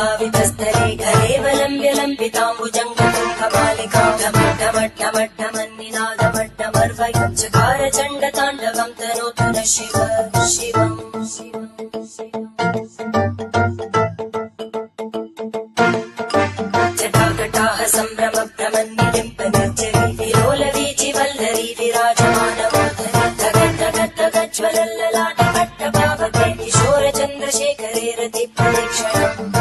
भावितस्थले गलेवलम्ब्य लम्बिताम्बुजङ्गतुङ्गमालिकां ढमढमढमढमन्निनादमड्डमर्वयुच्चकार चण्डताण्डवं तनोतु नः शिव शिवम् जटाकटाः सम्भ्रम भ्रमन्निलिम्ब निर्जरी विलोलवीचि वल्लरी विराजमानमूर्धनि धगद्धगद्धगज्ज्वलल्ललाट पट्टपावके किशोरचन्द्रशेखरे रतिप्रदक्षिणम्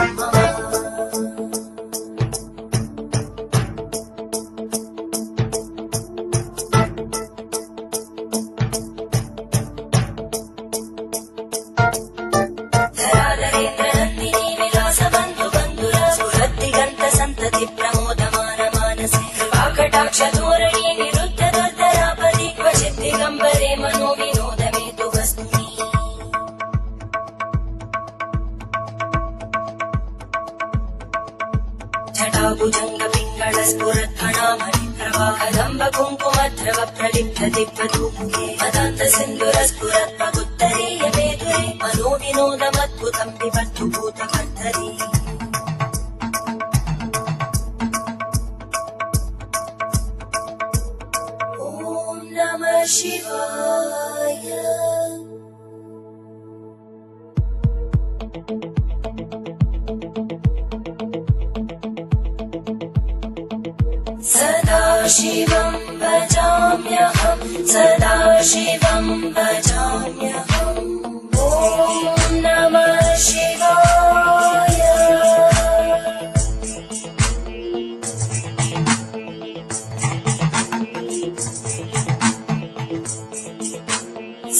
धराधरेन्द्रनन्दिनी विलासबन्धुबन्धुर स्फुरद्दिगन्तसन्तति प्रमोदमान मानसे कृपाकटाक्षधोरणी निरुद्ध दुर्धरापदि क्वचित् दिगम्बरे मनो विनोदमेतु वस्तुनि जटाभुजङ्गपिङ्गळ स्फुरद्फणामणि प्रवाहदम्ब कुङ्कुमद्रव प्रलिप्त दिग्वधूमुखे मदान्तसिन्धुरस्फुरद्भगुत्तरीय मेधुरे मनो विनोदमद्भुतं विबद्धु भूतकर्धरी ॐ नमः शिवाय सदाशिवं भजाम्यहं सदाशिवं भजाम्यहम् ॐ नमः शिवाय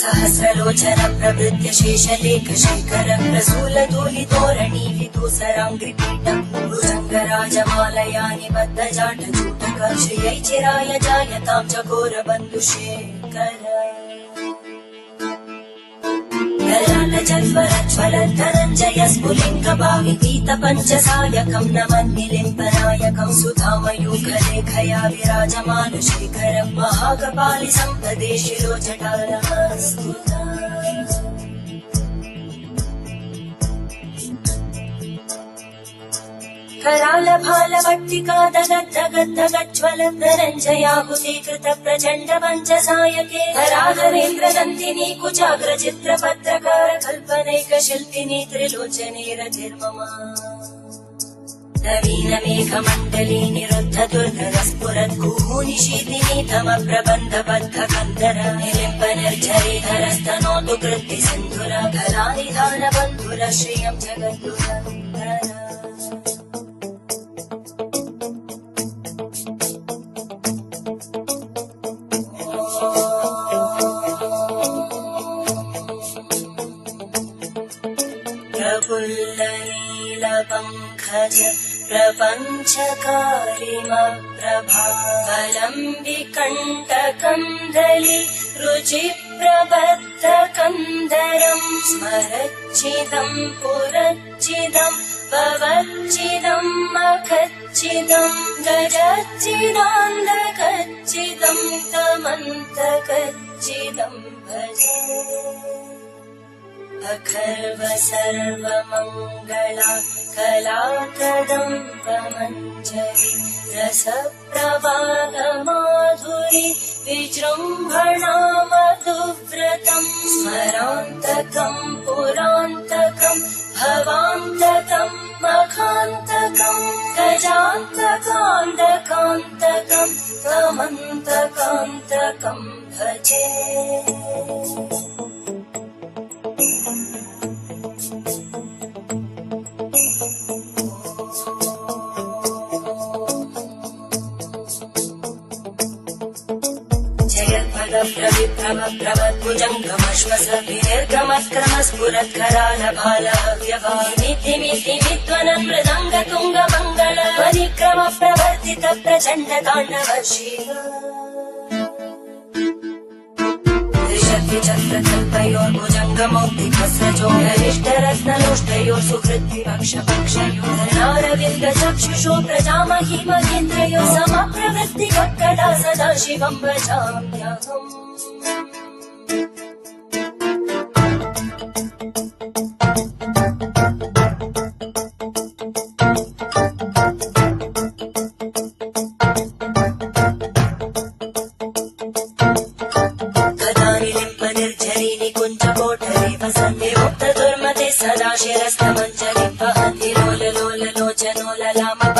सहस्रलोचन प्रभृत्य शेषलेख शेखर प्रसूलधूलितोरणि विदूसराङ्घ्रिपीठं भुजङ्गराजमालया निबद्धजाटजूटक श्रियै चिराय जायतां चकोरबन्धुशेखर ललाटजल्वरज्वलद्धनञ्जय स्फुलिङ्गभाविपीतपञ्चसायकं नमन्निलिम्बनायकं सुधामयूखलेखया विराजमानशेखरं महाकपालि सम्पदे शिरोजटालहस्तुता करालभालवट्टिका दगद्धगद्धगज्ज्वलद्धनञ्जयाहुतीकृत प्रचण्ड पञ्चसायके धराधरेन्द्रनन्दिनी कुचाग्रचित्रपत्रकार कल्पनैकशिल्पिनी त्रिलोचने रतिर्मम नवीनमेघमण्डली निरुद्ध दुर्धर स्फुरद्गूनिशीतिनी तमप्रबन्धबद्धकन्धर निलिम्ब निर्झरीधरस्तनोतु कृत्ति सिन्धुर कलानिधानबन्धुर श्रियं जगद्गुरन्धर प्रफुल्लनीलपङ्कज प्रपञ्चकारिमप्रभावलं विकण्टकन्दलि रुचिप्रबद्धकन्दरं स्मरच्चिदं पुरच्चिदं भवच्चिदं मखच्चिदं गजच्चिदान्धकच्चिदं तमन्तकच्चिदं भजे अखर्व सर्वमङ्गला कलाकदम्बमञ्जरी रसप्रवाहमाधुरी विजृम्भणा मधुव्रतं स्मरान्तकं पुरान्तकं भवान्तकं मखान्तकं गजान्तकान्तकान्तकं त्वमन्तकान्तकं भजे प्रविप्रभप्रभद्भुजङ्गमश्वस विनिर्गमत्क्रमस्फुरत्करालभालव्यभामितिमितिमिध्वनमृदङ्गतुङ्गमङ्गल परिक्रमप्रवर्तित प्रचण्डताण्डव शिव त्रिशक्तिचक्रकल्पयोर्भुजङ्गमौक्तिकस्रजोगरिष्ठरत्नलोष्टयोः सुहृद्विपक्षपक्षयोः धरणारविन्दचक्षुषो प्रजामहि महेन्द्रयोः समप्रवृत्तिकक्कदा सदा शिवं भजाम्यहम्